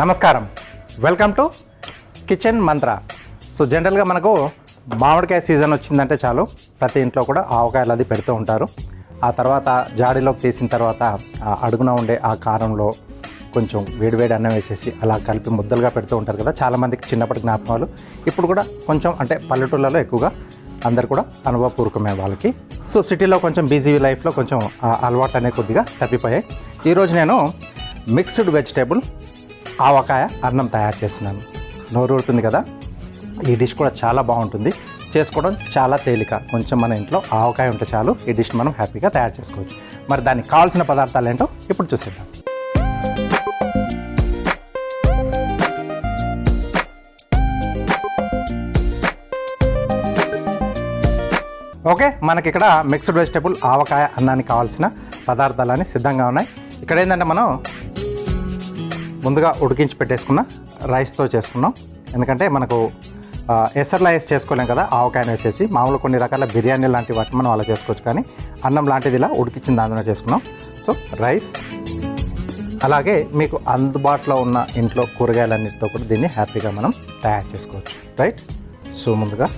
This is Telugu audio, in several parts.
నమస్కారం, welcome to kitchen Mantra. So జనరల్గా మనకు మామిడికాయ సీజన్ వచ్చిందంటే చాలు ప్రతి ఇంట్లో కూడా ఆవకాయలు అది పెడుతూ ఉంటారు. ఆ తర్వాత జాడీలోకి తీసిన తర్వాత అడుగున ఉండే ఆ కారంలో కొంచెం వేడివేడి అన్నం వేసేసి అలా కలిపి ముద్దలుగా పెడుతూ ఉంటారు కదా. చాలామందికి చిన్నప్పటి జ్ఞాపకాలు ఇప్పుడు కూడా కొంచెం అంటే పల్లెటూళ్ళలో ఎక్కువగా అందరు కూడా అనుభవపూర్వకమే వాళ్ళకి. సో సిటీలో కొంచెం బిజీ లైఫ్లో కొంచెం అలవాటు అనేది కొద్దిగా తప్పిపోయాయి. ఈరోజు నేను మిక్స్డ్ వెజిటేబుల్ ఆవకాయ అన్నం తయారు చేస్తున్నాను. నోరూరుతుంది కదా. ఈ డిష్ కూడా చాలా బాగుంటుంది, చేసుకోవడం చాలా తేలిక. కొంచెం మన ఇంట్లో ఆవకాయ ఉంటే చాలు ఈ డిష్ మనం హ్యాపీగా తయారు చేసుకోవచ్చు. మరి దానికి కావాల్సిన పదార్థాలు ఏంటో ఇప్పుడు చూసేద్దాం. ఓకే, మనకి ఇక్కడ మిక్స్డ్ వెజిటేబుల్ ఆవకాయ అన్నానికి కావాల్సిన పదార్థాలని సిద్ధంగా ఉన్నాయి. ఇక్కడ ఏంటంటే మనం ముందుగా ఉడికించి పెట్టేసుకున్న రైస్తో చేసుకున్నాం. ఎందుకంటే మనకు ఎసర్లా వేసి చేసుకోలేం కదా ఆవకాయను వేసేసి. మామూలు కొన్ని రకాల బిర్యానీ లాంటి వాటిని మనం అలా చేసుకోవచ్చు, కానీ అన్నం లాంటిది ఇలా ఉడికించిన దాంట్లో చేసుకున్నాం. సో రైస్, అలాగే మీకు అందుబాటులో ఉన్న ఇంట్లో కూరగాయలన్నిటితో కూడా దీన్ని హ్యాపీగా మనం తయారు చేసుకోవచ్చు, రైట్. సో ముందుగా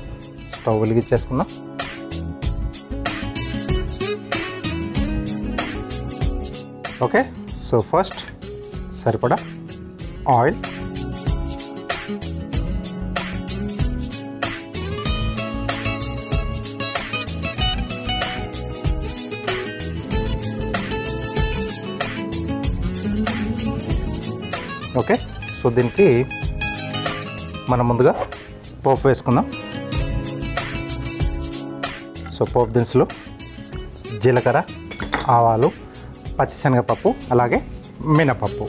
స్టవ్ వెలిగించేసుకున్నాం. ఓకే, సో ఫస్ట్ సరిపడా ఆయిల్, ఓకే. సో దీనికి మనం ముందుగా పోపు వేసుకుందాం. సో పోపు దినుసులు జీలకర్ర, ఆవాలు, పచ్చిశనగపప్పు, అలాగే మినపప్పు.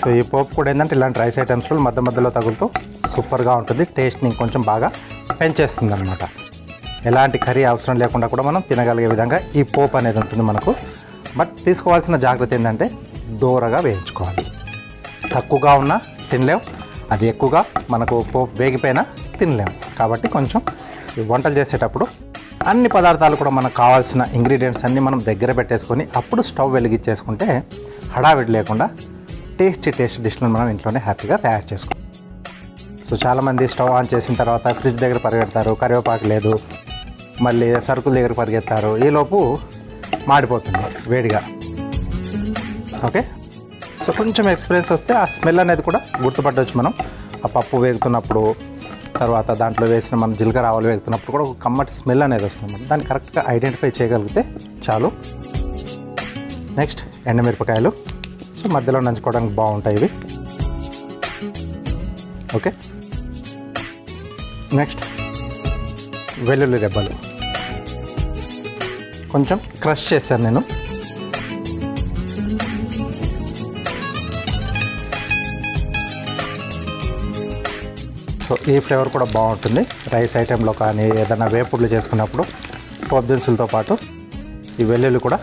సో ఈ పోపు కూడా ఏంటంటే ఇలాంటి రైస్ ఐటమ్స్లో మధ్య మధ్యలో తగులుతూ సూపర్గా ఉంటుంది. టేస్ట్ని కొంచెం బాగా పెంచేస్తుంది అనమాట. ఎలాంటి కర్రీ అవసరం లేకుండా కూడా మనం తినగలిగే విధంగా ఈ పోపు అనేది ఉంటుంది మనకు. బట్ తీసుకోవాల్సిన జాగ్రత్త ఏంటంటే దూరగా వేయించుకోవాలి. తక్కువగా ఉన్నా తినలేం, అది ఎక్కువగా మనకు పోపు వేగిపోయినా తినలేము. కాబట్టి కొంచెం వంటలు చేసేటప్పుడు అన్ని పదార్థాలు కూడా మనకు కావాల్సిన ఇంగ్రీడియంట్స్ అన్నీ మనం దగ్గర పెట్టేసుకొని అప్పుడు స్టవ్ వెలిగించేసుకుంటే హడావిడి లేకుండా టేస్టీ డిష్లను మనం ఇంట్లోనే హ్యాపీగా తయారు చేసుకోవాలి. సో చాలామంది స్టవ్ ఆన్ చేసిన తర్వాత ఫ్రిడ్జ్ దగ్గర పరిగెడతారు, కరివేపాకు లేదు, మళ్ళీ సరుకుల దగ్గర పరిగెత్తారు, ఈలోపు మాడిపోతుంది వేడిగా. ఓకే, సో కొంచెం ఎక్స్పీరియన్స్ వస్తే ఆ స్మెల్ అనేది కూడా గుర్తుపట్టవచ్చు మనం. ఆ పప్పు వేగుతున్నప్పుడు, తర్వాత దాంట్లో వేసిన మనం జీలకర్ర ఆవాలు వేగుతున్నప్పుడు కూడా ఒక కమ్మటి స్మెల్ అనేది వస్తుంది. దాన్ని కరెక్ట్గా ఐడెంటిఫై చేయగలిగితే చాలు. నెక్స్ట్ ఎండుమిరపకాయలు. సో మధ్యలో నంచుకోవడానికి బాగుంటాయి ఇవి. ఓకే, నెక్స్ట్ వెల్లుల్లి రెబ్బలు కొంచెం క్రష్ చేశాను నేను. సో ఈ ఫ్లేవర్ కూడా బాగుంటుంది రైస్ ఐటెంలో కానీ ఏదైనా వేపుడులు చేసుకున్నప్పుడు. పోపు దినుసులతో పాటు ఈ వెల్లుల్లి కూడా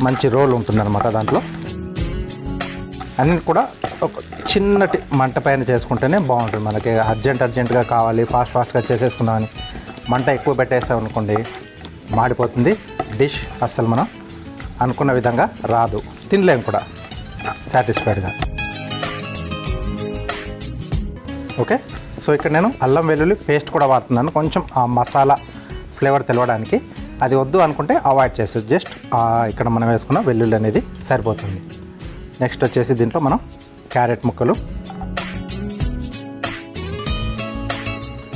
మంచి రోల్ ఉంటుందన్నమాట దాంట్లో. అన్నీ కూడా ఒక చిన్నటి మంట పైన చేసుకుంటేనే బాగుంటుంది. మనకి అర్జెంటుగా కావాలి, ఫాస్ట్గా చేసేసుకున్నామని మంట ఎక్కువ పెట్టేసామనుకోండి మాడిపోతుంది. డిష్ అస్సలు మనం అనుకున్న విధంగా రాదు, తినలేము కూడా సాటిస్ఫైడ్గా. ఓకే, సో ఇక్కడ నేను అల్లం వెల్లుల్లి పేస్ట్ కూడా వాడుతున్నాను, కొంచెం ఆ మసాలా ఫ్లేవర్ తెలవడానికి. అది వద్దు అనుకుంటే అవాయిడ్ చేస్తుంది. జస్ట్ ఇక్కడ మనం వేసుకున్న వెల్లుల్లి అనేది సరిపోతుంది. నెక్స్ట్ వచ్చేసి దీంట్లో మనం క్యారెట్ ముక్కలు,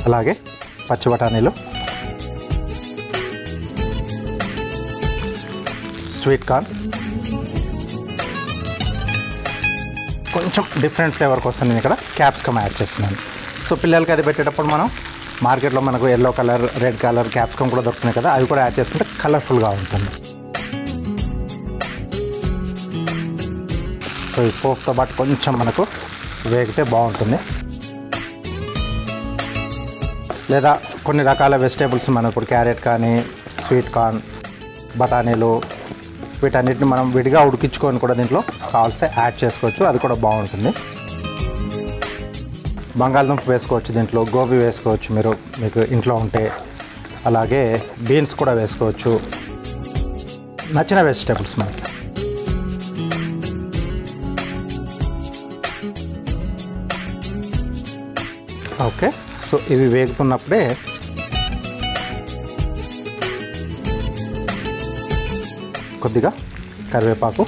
అలాగే పచ్చి బఠానీలు, స్వీట్ కార్న్, కొంచెం డిఫరెంట్ ఫ్లేవర్ కోసం నేను ఇక్కడ క్యాప్సికమ్ యాడ్ చేస్తున్నాను. సో పిల్లలకి అది పెట్టేటప్పుడు మనం మార్కెట్లో మనకు yellow colour, red colour capsicum కూడా దొరుకుతున్నాయి కదా, అవి కూడా యాడ్ చేసుకుంటే కలర్ఫుల్గా ఉంటుంది. సో ఈ పోపుతో పాటు కొంచెం మనకు వేగితే బాగుంటుంది. లేదా కొన్ని రకాల వెజిటేబుల్స్ మనం ఇప్పుడు క్యారెట్ కానీ, స్వీట్ కార్న్, బఠానీలు, వీటన్నిటిని మనం విడిగా ఉడికించుకొని కూడా దీంట్లో కావాల్స్తే యాడ్ చేసుకోవచ్చు, అది కూడా బాగుంటుంది. బంగాళదుంప వేసుకోవచ్చు, దీంట్లో గోబీ వేసుకోవచ్చు మీకు ఇంట్లో ఉంటే. అలాగే బీన్స్ కూడా వేసుకోవచ్చు, నచ్చిన వెజిటేబుల్స్ మనకి. ఓకే, సో ఇవి వేగుతున్నప్పుడే కొద్దిగా కరివేపాకు,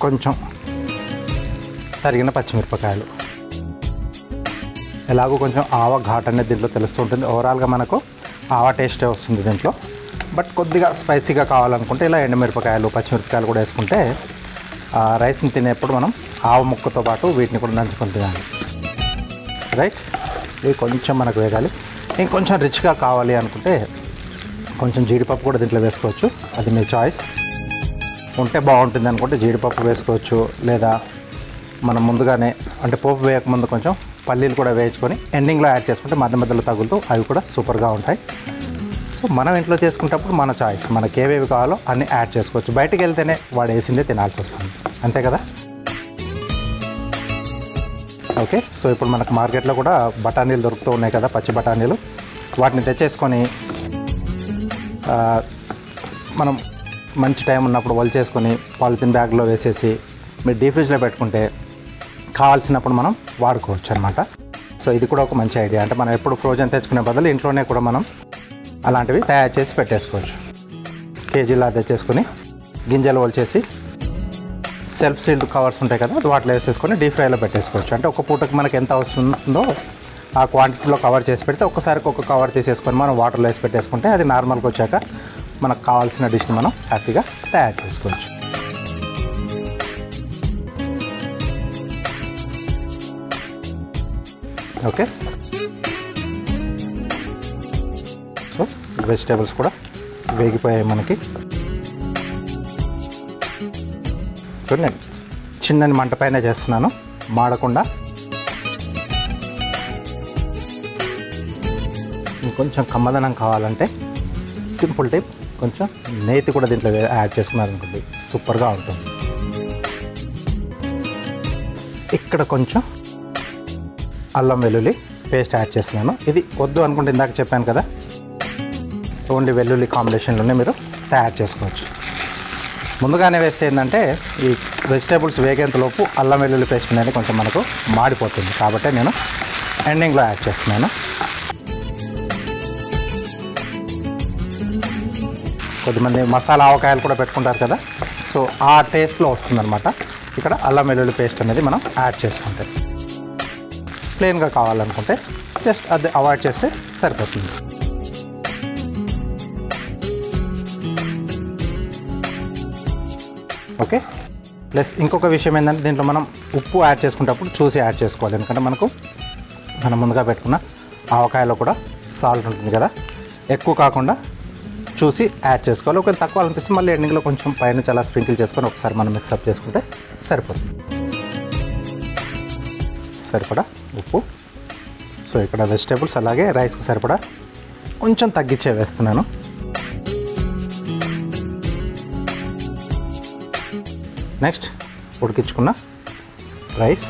కొంచెం తరిగిన పచ్చిమిరపకాయలు, ఎలాగో కొంచెం ఆవ ఘాట్ అనేది దీంట్లో తెలుస్తూ ఉంటుంది. ఓవరాల్గా మనకు ఆవ టేస్టే వస్తుంది దీంట్లో. బట్ కొద్దిగా స్పైసీగా కావాలనుకుంటే ఇలా ఎండుమిరపకాయలు, పచ్చిమిరపకాయలు కూడా వేసుకుంటే రైస్ని తినేప్పుడు మనం ఆవ ముక్కతో పాటు వీటిని కూడా నంచుకొని తినాలి. రైట్, ఇవి కొంచెం మనకు వేగాలి. ఇంకొంచెం రిచ్గా కావాలి అనుకుంటే కొంచెం జీడిపప్పు కూడా దీంట్లో వేసుకోవచ్చు, అది మీ చాయిస్. ఉంటే బాగుంటుంది అనుకుంటే జీడిపప్పు వేసుకోవచ్చు, లేదా మనం ముందుగానే అంటే పోపు వేయకముందు కొంచెం పల్లీలు కూడా వేయించుకొని ఎండింగ్లో యాడ్ చేసుకుంటే మధ్య మధ్యలో తగులుతూ అవి కూడా సూపర్గా ఉంటాయి. సో మనం ఇంట్లో చేసుకునేటప్పుడు మన చాయిస్, మనకి ఏవేవి కావాలో అన్నీ యాడ్ చేసుకోవచ్చు. బయటికి వెళ్తేనే వాడు వేసిందే తినాల్సి వస్తుంది, అంతే కదా. ఓకే, సో ఇప్పుడు మనకు మార్కెట్లో కూడా బఠానీలు దొరుకుతూ ఉన్నాయి కదా, పచ్చి బఠానీలు. వాటిని తెచ్చేసుకొని మనం మంచి టైం ఉన్నప్పుడు చేసుకొని పాలిథిన్ బ్యాగ్లో వేసేసి మీరు డీప్ ఫ్రిడ్జ్లో పెట్టుకుంటే కావాల్సినప్పుడు మనం వాడుకోవచ్చు అనమాట. సో ఇది కూడా ఒక మంచి ఐడియా. అంటే మనం ఎప్పుడు ఫ్రోజన్ తెచ్చుకునే బదులు ఇంట్లోనే కూడా మనం అలాంటివి తయారు చేసి పెట్టేసుకోవచ్చు. కేజీలా తెచ్చేసుకొని గింజలు వలిచేసి సెల్ఫ్ సీల్డ్ కవర్స్ ఉంటాయి కదా, వాటిలో వేసేసుకొని డీప్ ఫ్రైలో పెట్టేసుకోవచ్చు. అంటే ఒక పూటకి మనకి ఎంత అవసరం ఉందో ఆ క్వాంటిటీలో కవర్ చేసి పెడితే ఒక్కసారికి ఒక కవర్ తీసేసుకొని మనం వాటర్లో వేసి పెట్టేసుకుంటే అది నార్మల్గా వచ్చాక మనకు కావాల్సిన డిష్ని మనం హ్యాపీగా తయారు చేసుకోవచ్చు. ఓకే, సో వెజిటేబుల్స్ కూడా వేగిపోయాయి మనకి. చూడండి, చిన్నని మంట పైన చేస్తున్నాను, మాడకుండా. ఇంకొంచెం కమ్మదనం కావాలంటే సింపుల్ టిప్, కొంచెం నేతి కూడా దీంట్లో యాడ్ చేసుకున్నారనుకోండి, సూపర్గా ఉంటుంది. ఇక్కడ కొంచెం అల్లం వెల్లుల్లి పేస్ట్ యాడ్ చేస్తున్నాను. ఇది వద్దు అనుకుంటే ఇందాక చెప్పాను కదా, ఓన్లీ వెల్లుల్లి కాంబినేషన్లోనే మీరు తయారు చేసుకోవచ్చు. ముందుగానే వేస్తే ఏంటంటే ఈ వెజిటేబుల్స్ వేగేంతలోపు అల్లం వెల్లుల్లి పేస్ట్ అనేది కొంచెం మనకు మాడిపోతుంది, కాబట్టి నేను ఎండింగ్లో యాడ్ చేస్తున్నాను. కొద్దిమంది మసాలా ఆవకాయలు కూడా పెట్టుకుంటారు కదా, సో ఆ టేస్ట్లో వస్తుందన్నమాట. ఇక్కడ అల్లం వెల్లుల్లి పేస్ట్ అనేది మనం యాడ్ చేసుకుంటే, ప్లెయిన్గా కావాలనుకుంటే జస్ట్ అది అవాయిడ్ చేస్తే సరిపోతుంది. ఓకే, ప్లస్ ఇంకొక విషయం ఏంటంటే దీంట్లో మనం ఉప్పు యాడ్ చేసుకునేటప్పుడు చూసి యాడ్ చేసుకోవాలి. ఎందుకంటే మనం ముందుగా పెట్టుకున్న ఆవకాయలో కూడా సాల్ట్ ఉంటుంది కదా, ఎక్కువ కాకుండా చూసి యాడ్ చేసుకోవాలి. ఒకవేళ తక్కువ అనిపిస్తే మళ్ళీ ఎండింగ్లో కొంచెం పైన చాలా స్ప్రింకిల్ చేసుకొని ఒకసారి మనం మిక్సప్ చేసుకుంటే సరిపోతుంది. సరిపడా ఉప్పు. సో ఇక్కడ వెజిటేబుల్స్ అలాగే రైస్కి సరిపడా కొంచెం తగ్గించే వేస్తున్నాను. నెక్స్ట్ ఉడికించుకున్న రైస్,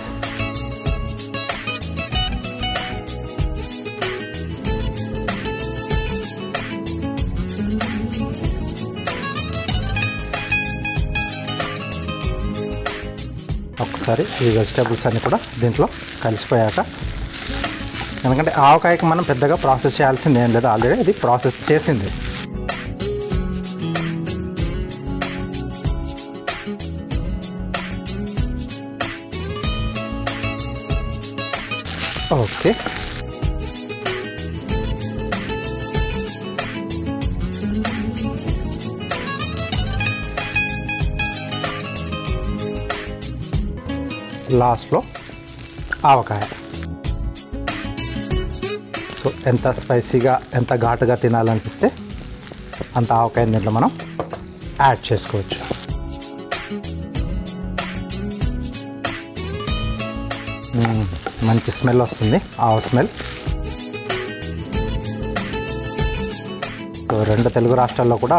ఒకసారి ఈ వెజిటేబుల్స్ అన్నీ కూడా దీంట్లో కలిసిపోయాక, ఎందుకంటే ఆవకాయకి మనం పెద్దగా ప్రాసెస్ చేయాల్సింది ఏం లేదు, ఆల్రెడీ ఇది ప్రాసెస్ చేసింది. ఓకే, లాస్ట్లో ఆవకాయ. సో ఎంత స్పైసీగా ఎంత ఘాటుగా తినాలనిపిస్తే అంత ఆవకాయని దీంట్లో మనం యాడ్ చేసుకోవచ్చు. మంచి స్మెల్ వస్తుంది, ఆవ స్మెల్. రెండు తెలుగు రాష్ట్రాల్లో కూడా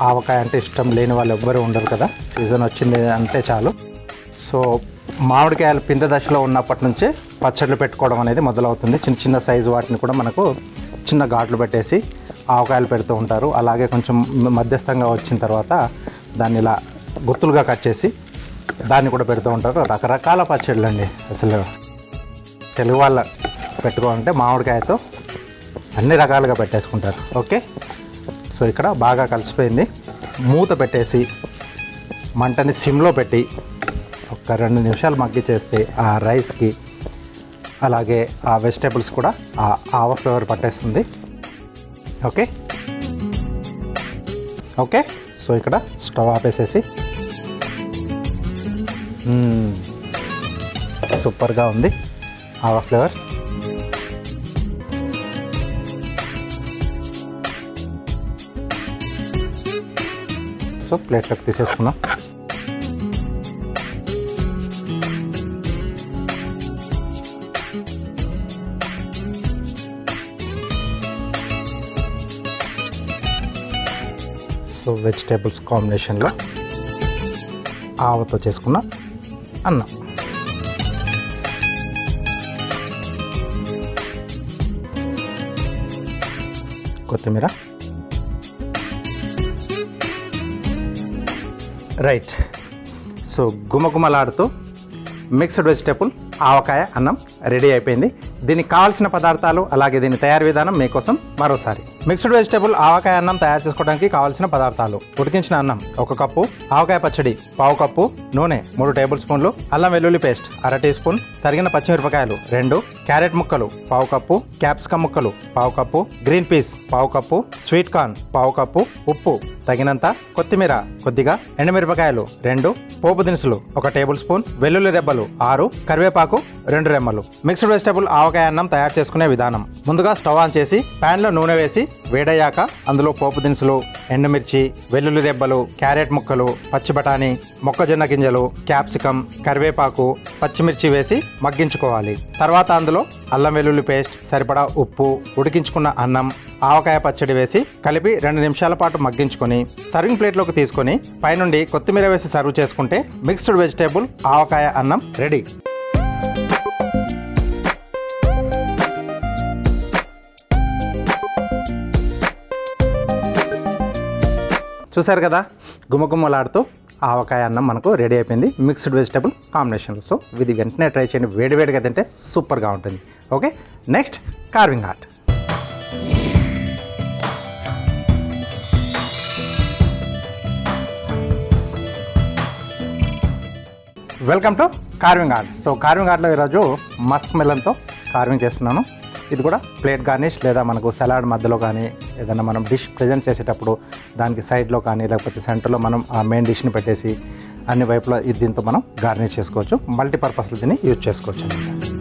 ఆవకాయ అంటే ఇష్టం లేని వాళ్ళు ఎవ్వరూ ఉండరు కదా, సీజన్ వచ్చింది అంటే చాలు. సో మామిడికాయలు పిందె దశలో ఉన్నప్పటి నుంచే పచ్చళ్ళు పెట్టుకోవడం అనేది మొదలవుతుంది. చిన్న చిన్న సైజు వాటిని కూడా మనకు చిన్న ఘాట్లు పెట్టేసి ఆవకాయలు పెడుతూ ఉంటారు. అలాగే కొంచెం మధ్యస్థంగా వచ్చిన తర్వాత దాన్ని ఇలా గుత్తులుగా కట్ చేసి దాన్ని కూడా పెడుతూ ఉంటారు. రకరకాల పచ్చళ్ళు అండి. అసలు తెలుగు వాళ్ళ పెట్టుకోవాలంటే మామిడికాయతో అన్ని రకాలుగా పెట్టేసుకుంటారు. ఓకే, సో ఇక్కడ బాగా కలిసిపోయింది. మూత పెట్టేసి మంటని సిమ్లో పెట్టి ఒక 2 నిమిషాలు మగ్గిచేస్తే ఆ రైస్కి అలాగే ఆ వెజిటేబుల్స్ కూడా ఆ ఆవ ఫ్లేవర్ పట్టేస్తుంది. ఓకే ఓకే, సో ఇక్కడ స్టవ్ ఆపేసేసి సూపర్గా ఉంది ఆవ ఫ్లేవర్. సో ప్లేట్లోకి తీసేసుకున్నాం. సో వెజిటేబుల్స్ కాంబినేషన్లో ఆవతో చేసుకున్న అన్నం. కొత్తిమీర. రైట్, సో గుమగుమలాడుతూ మిక్స్డ్ వెజిటేబుల్ ఆవకాయ అన్నం రెడీ అయిపోయింది. దీనికి కావాల్సిన పదార్థాలు అలాగే దీని తయారీ విధానం మీకోసం మరోసారి. మిక్స్డ్ వెజిటేబుల్ ఆవకాయ అన్నం తయారు చేసుకోవడానికి కావాల్సిన పదార్థాలు: ఉడికించిన అన్నం 1 కప్పు, ఆవకాయ పచ్చడి 1/2 కప్పు, నూనె 3 టేబుల్ స్పూన్లు, అల్లం వెల్లుల్లి పేస్ట్ 1/2 టీ స్పూన్, తరిగిన పచ్చిమిరపకాయలు 2, క్యారెట్ ముక్కలు 1/2 కప్పు, క్యాప్సికమ్ ముక్కలు 1/2 cup, green peas 1/2 cup, sweet corn 1/2 cup, ఉప్పు తగినంత, కొత్తిమీర కొద్దిగా, ఎండుమిరపకాయలు 2, పోపు దినుసులు 1 టేబుల్ స్పూన్, వెల్లుల్లి రెబ్బలు 6, కరివేపాకు 2 రెమ్మలు. మిక్స్డ్ వెజిటేబుల్ ఆవకాయ అన్నం తయారు చేసుకునే విధానం: ముందుగా స్టవ్ ఆన్ చేసి ప్యాన్లో నూనె వేసి వేడయ్యాక అందులో పోపు దినుసులు, ఎండుమిర్చి, వెల్లుల్లి రెబ్బలు, క్యారెట్ ముక్కలు, పచ్చి బఠానీ, మొక్కజొన్న గింజలు, క్యాప్సికమ్, కరివేపాకు, పచ్చిమిర్చి వేసి మగ్గించుకోవాలి. తర్వాత అందులో అల్లం వెల్లుల్లి పేస్ట్, సరిపడా ఉప్పు, ఉడికించుకున్న అన్నం, ఆవకాయ పచ్చడి వేసి కలిపి 2 నిమిషాల పాటు మగ్గించుకొని సర్వింగ్ ప్లేట్లోకి తీసుకొని పైనుండి కొత్తిమీర వేసి సర్వ్ చేసుకుంటే మిక్స్డ్ వెజిటేబుల్ ఆవకాయ అన్నం రెడీ. చూసారు కదా, గుమగుమలాడుతూ ఆవకాయ అన్నం మనకు రెడీ అయిపోయింది మిక్స్డ్ వెజిటేబుల్ కాంబినేషన్లో. సో ఇది వెంటనే ట్రై చేయండి, వేడివేడిగా తింటే సూపర్గా ఉంటుంది. Okay, next carving art. Welcome to carving art. So carving ఆర్ట్లో ఈరోజు మస్క్ మెలన్తో కార్వింగ్ చేస్తున్నాను. ఇది కూడా ప్లేట్ గార్నిష్ లేదా మనకు సలాడ్ మధ్యలో కానీ ఏదైనా మనం డిష్ ప్రజెంట్ చేసేటప్పుడు దానికి సైడ్లో కానీ లేకపోతే సెంటర్లో మనం ఆ మెయిన్ డిష్ని పెట్టేసి అన్ని వైపులా దీంతో మనం గార్నిష్ చేసుకోవచ్చు. మల్టీపర్పస్లో దీన్ని యూజ్ చేసుకోవచ్చు అన్నమాట.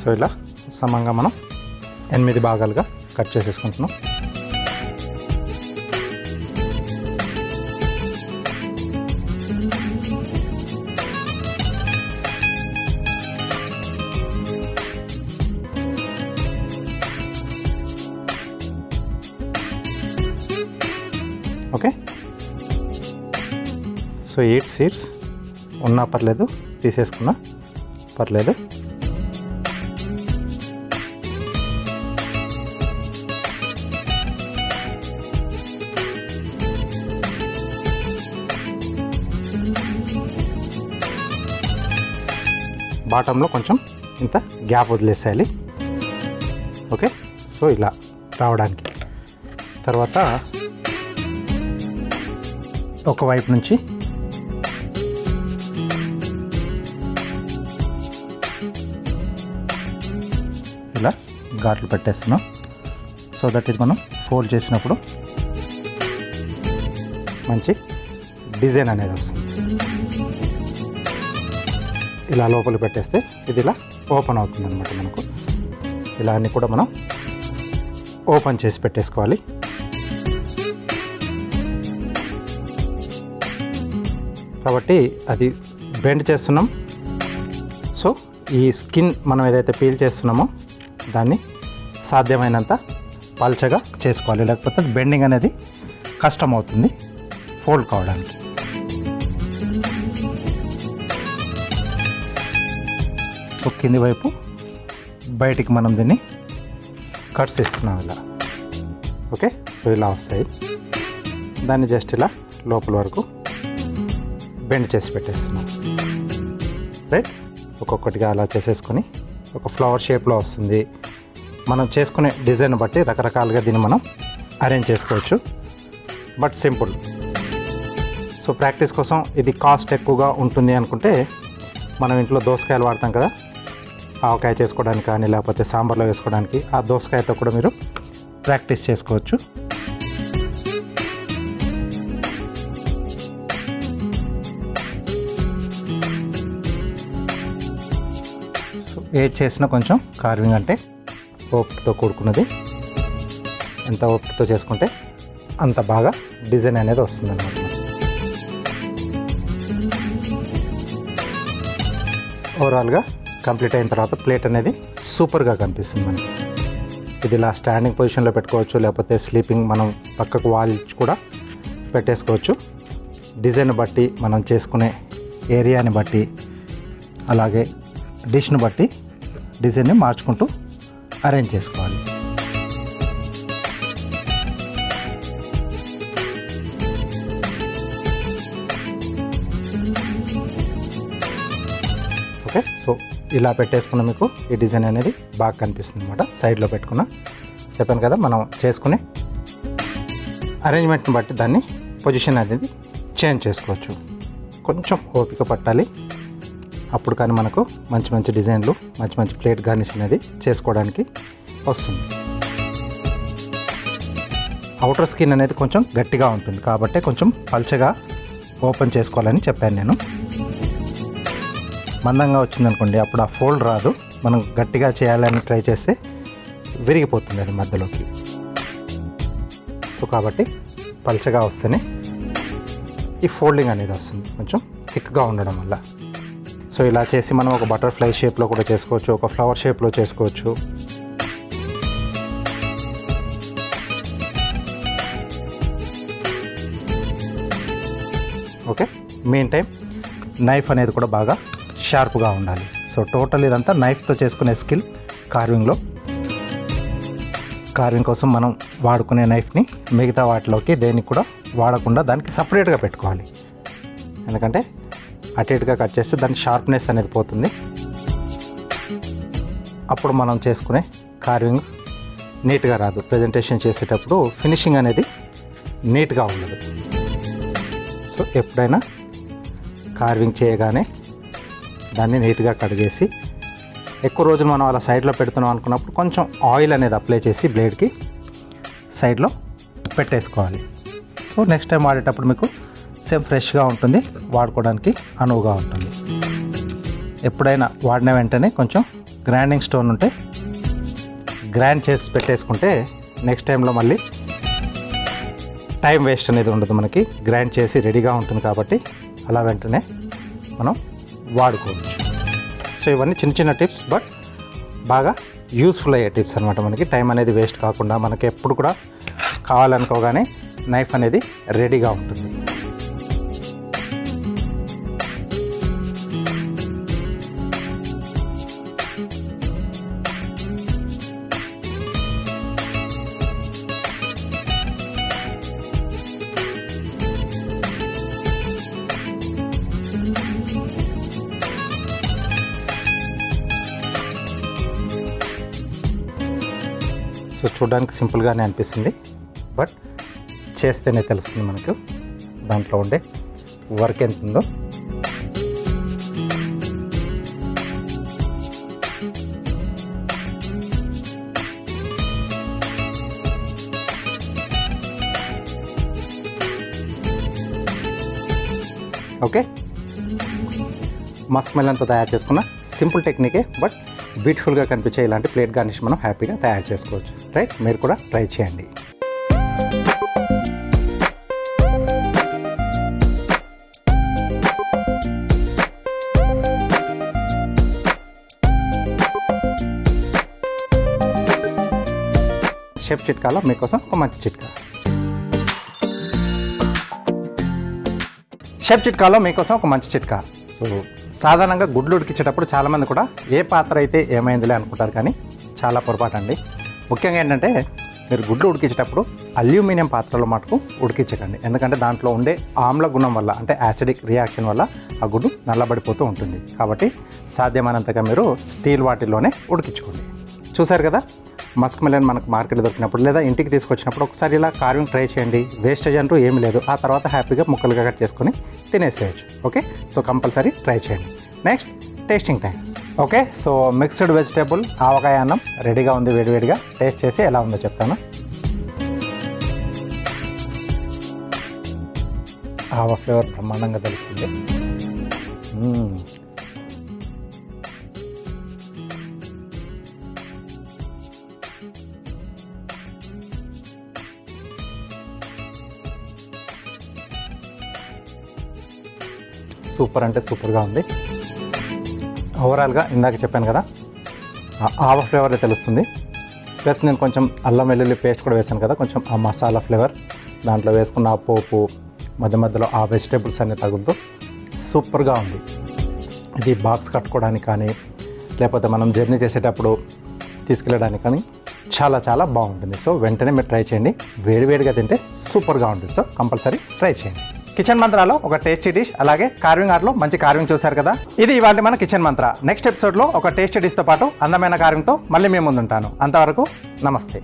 సో ఇలా సమంగా మనం 8 భాగాలుగా కట్ చేసేసుకుంటున్నాం. ఓకే, సో 8 సీడ్స్ ఉన్నా పర్లేదు, తీసేసుకున్నా పర్లేదు. బాటంలో కొంచెం ఇంత గ్యాప్ వదిలేసేయాలి. ఓకే, సో ఇలా రావడానికి. తర్వాత ఒకవైపు నుంచి ఇలా ఘాట్లు పెట్టేస్తున్నాం. సో దట్ ఇది మనం ఫోల్డ్ చేసినప్పుడు మంచి డిజైన్ అనేది వస్తుంది. ఇలా లోపల పెట్టేస్తే ఇది ఇలా ఓపెన్ అవుతుంది అన్నమాట. మనకు ఇలా అన్నీ కూడా మనం ఓపెన్ చేసి పెట్టేసుకోవాలి. కాబట్టి అది బెండ్ చేస్తున్నాం. సో ఈ స్కిన్ మనం ఏదైతే పీల్ చేస్తున్నామో దాన్ని సాధ్యమైనంత పల్చగా చేసుకోవాలి, లేకపోతే బెండింగ్ అనేది కష్టం అవుతుంది ఫోల్డ్ కావడానికి. సో కింది వైపు బయటికి మనం దీన్ని కట్స్ ఇస్తున్నాం ఇలా. ఓకే, సో ఇలా వస్తాయి. దాన్ని జస్ట్ ఇలా లోపల వరకు బెండ్ చేసి పెట్టేస్తున్నాం. రైట్, ఒక్కొక్కటిగా అలా చేసేసుకొని ఒక ఫ్లవర్ షేప్లో వస్తుంది. మనం చేసుకునే డిజైన్ బట్టి రకరకాలుగా దీన్ని మనం అరేంజ్ చేసుకోవచ్చు, బట్ సింపుల్. సో ప్రాక్టీస్ కోసం ఇది కాస్ట్ ఎక్కువగా ఉంటుంది అనుకుంటే మనం ఇంట్లో దోసకాయలు వాడతాం కదా, ఆవకాయ చేసుకోవడానికి కానీ లేకపోతే సాంబార్లో వేసుకోవడానికి, ఆ దోసకాయతో కూడా మీరు ప్రాక్టీస్ చేసుకోవచ్చు. సో ఏది చేసినా కొంచెం కార్వింగ్ అంటే ఓపికతో కూడుకున్నది. ఎంత ఓపికతో చేసుకుంటే అంత బాగా డిజైన్ అనేది వస్తుంది అన్నమాట. ఓవరాల్గా కంప్లీట్ అయిన తర్వాత ప్లేట్ అనేది సూపర్గా కనిపిస్తుంది మనకి. ఇది ఇలా స్టాండింగ్ పొజిషన్లో పెట్టుకోవచ్చు, లేకపోతే స్లీపింగ్ మనం పక్కకు వాల్ కూడా పెట్టేసుకోవచ్చు. డిజైన్ బట్టి, మనం చేసుకునే ఏరియాని బట్టి, అలాగే డిష్ని బట్టి డిజైన్ని మార్చుకుంటూ అరేంజ్ చేసుకోవాలి. ఓకే, సో ఇలా పెట్టేసుకున్న మీకు ఈ డిజైన్ అనేది బాగా కనిపిస్తుంది అనమాట. సైడ్లో పెట్టుకున్న చెప్పాను కదా, మనం చేసుకునే అరేంజ్మెంట్ని బట్టి దాన్ని పొజిషన్ అనేది చేంజ్ చేసుకోవచ్చు. కొంచెం ఓపిక పట్టాలి, అప్పుడు కానీ మనకు మంచి మంచి డిజైన్లు, మంచి మంచి ప్లేట్ గార్నిష్ అనేది చేసుకోవడానికి వస్తుంది. అవుటర్ స్కిన్ అనేది కొంచెం గట్టిగా ఉంటుంది కాబట్టి కొంచెం పల్చగా ఓపెన్ చేసుకోవాలని చెప్పాను నేను. మందంగా వచ్చిందనుకోండి అప్పుడు ఆ ఫోల్డ్ రాదు, మనం గట్టిగా చేయాలని ట్రై చేస్తే విరిగిపోతుంది అది మధ్యలోకి. సో కాబట్టి పల్చగా వస్తేనే ఈ ఫోల్డింగ్ అనేది వస్తుంది, కొంచెం థిక్గా ఉండడం వల్ల. సో ఇలా చేసి మనం ఒక బటర్ఫ్లై షేప్లో కూడా చేసుకోవచ్చు, ఒక ఫ్లవర్ షేప్లో చేసుకోవచ్చు. ఓకే, మెయిన్ టైం నైఫ్ అనేది కూడా బాగా షార్ప్గా ఉండాలి. సో టోటల్ ఇదంతా నైఫ్తో చేసుకునే స్కిల్ కార్వింగ్లో. కార్వింగ్ కోసం మనం వాడుకునే నైఫ్ని మిగతా వాటిలోకి దేనికి కూడా వాడకుండా దానికి సపరేట్గా పెట్టుకోవాలి. ఎందుకంటే అటు ఇటుగా కట్ చేస్తే దాని షార్ప్నెస్ అనేది పోతుంది. అప్పుడు మనం చేసుకునే కార్వింగ్ నీట్గా రాదు, ప్రజెంటేషన్ చేసేటప్పుడు ఫినిషింగ్ అనేది నీట్గా ఉండదు. సో ఎప్పుడైనా కార్వింగ్ చేయగానే దాన్ని నీట్గా కడిగేసి, ఎక్కువ రోజులు మనం అలా సైడ్లో పెడుతున్నాం అనుకున్నప్పుడు కొంచెం ఆయిల్ అనేది అప్లై చేసి బ్లేడ్కి సైడ్లో పెట్టేసుకోవాలి. సో నెక్స్ట్ టైం వాడేటప్పుడు మీకు సేమ్ ఫ్రెష్గా ఉంటుంది, వాడుకోవడానికి అనువుగా ఉంటుంది. ఎప్పుడైనా వాడిన వెంటనే కొంచెం గ్రైండింగ్ స్టోన్ ఉంటే గ్రైండ్ చేసి పెట్టేసుకుంటే నెక్స్ట్ టైంలో మళ్ళీ టైం వేస్ట్ అనేది ఉండదు, మనకి గ్రైండ్ చేసి రెడీగా ఉంటుంది కాబట్టి అలా వెంటనే మనం వాడుకోవచ్చు. సో ఇవన్నీ చిన్న చిన్న టిప్స్, బట్ బాగా యూస్ఫుల్ అయ్యే టిప్స్ అనమాట. మనకి టైం అనేది వేస్ట్ కాకుండా మనకి ఎప్పుడు కూడా కావాలనుకోగానే నైఫ్ అనేది రెడీగా ఉంటుంది. సో చూడడానికి సింపుల్గానే అనిపిస్తుంది, బట్ చేస్తేనే తెలుస్తుంది మనకు దాంట్లో ఉండే వర్క్ ఎంత ఉందో. ఓకే, మస్క్ మెలన్తో తయారు చేసుకున్న సింపుల్ టెక్నికే, బట్ బ్యూటిఫుల్గా కనిపించే ఇలాంటి ప్లేట్ గార్నిష్ మనం హ్యాపీగా తయారు చేసుకోవచ్చు. రైట్, మీరు కూడా ట్రై చేయండి. షెఫ్ చిట్కాలో మీకోసం ఒక మంచి చిట్కా. షెఫ్ చిట్కాలో మీకోసం ఒక మంచి చిట్కా. సో సాధారణంగా గుడ్లు ఉడికించేటప్పుడు చాలామంది కూడా ఏ పాత్ర అయితే ఏమైందిలే అనుకుంటారు, కానీ చాలా పొరపాటు అండి. ముఖ్యంగా ఏంటంటే మీరు గుడ్లు ఉడికించేటప్పుడు అల్యూమినియం పాత్రలో మటుకు ఉడికించకండి. ఎందుకంటే దాంట్లో ఉండే ఆమ్ల గుణం వల్ల, అంటే యాసిడిక్ రియాక్షన్ వల్ల ఆ గుడ్డు నల్లబడిపోతూ ఉంటుంది. కాబట్టి సాధ్యమైనంతగా మీరు స్టీల్ వాటిల్లోనే ఉడికించుకోండి. చూసారు కదా, మస్క్ మెలన్ మనకు మార్కెట్లో దొరికినప్పుడు లేదా ఇంటికి తీసుకొచ్చినప్పుడు ఒకసారి ఇలా కార్వింగ్ ట్రై చేయండి. వేస్టేజ్ అంటూ ఏమీ లేదు. ఆ తర్వాత హ్యాపీగా ముక్కలుగా కట్ చేసుకొని తినేసేయచ్చు. ఓకే, సో కంపల్సరీ ట్రై చేయండి. Next tasting time. Okay, so mixed vegetable ఆవకాయ అన్నం రెడీగా ఉంది. వేడివేడిగా టేస్ట్ చేసి ఎలా ఉందో చెప్తాను. ఆవ ఫ్లేవర్ బ్రహ్మాండంగా తెలుస్తుంది. సూపర్ అంటే సూపర్గా ఉంది. ఓవరాల్గా ఇందాక చెప్పాను కదా, ఆవ ఫ్లేవర్ తెలుస్తుంది. ప్లస్ నేను కొంచెం అల్లం వెల్లుల్లి పేస్ట్ కూడా వేసాను కదా, కొంచెం ఆ మసాలా ఫ్లేవర్ దాంట్లో వేసుకున్న ఆ పోపు మధ్య మధ్యలో ఆ వెజిటేబుల్స్ అన్నీ తగులుతూ సూపర్గా ఉంది. ఇది బాక్స్ కట్టుకోవడానికి కానీ లేకపోతే మనం జర్నీ చేసేటప్పుడు తీసుకెళ్ళడానికి కానీ చాలా చాలా బాగుంటుంది. సో వెంటనే మీరు ట్రై చేయండి. వేడివేడిగా తింటే సూపర్గా ఉంటుంది. సో కంపల్సరీ ట్రై చేయండి. కిచెన్ మంత్రాలో ఒక టేస్టీ డిష్, అలాగే కార్వింగ్ ఆర్ట్లో మంచి కార్వింగ్ చూశారు కదా. ఇది ఇవాళ మన కిచెన్ మంత్ర. నెక్స్ట్ ఎపిసోడ్లో ఒక టేస్టీ డిష్తో పాటు అందమైన కార్వింగ్తో మళ్ళీ మేము ముందుంటాను. అంతవరకు నమస్తే.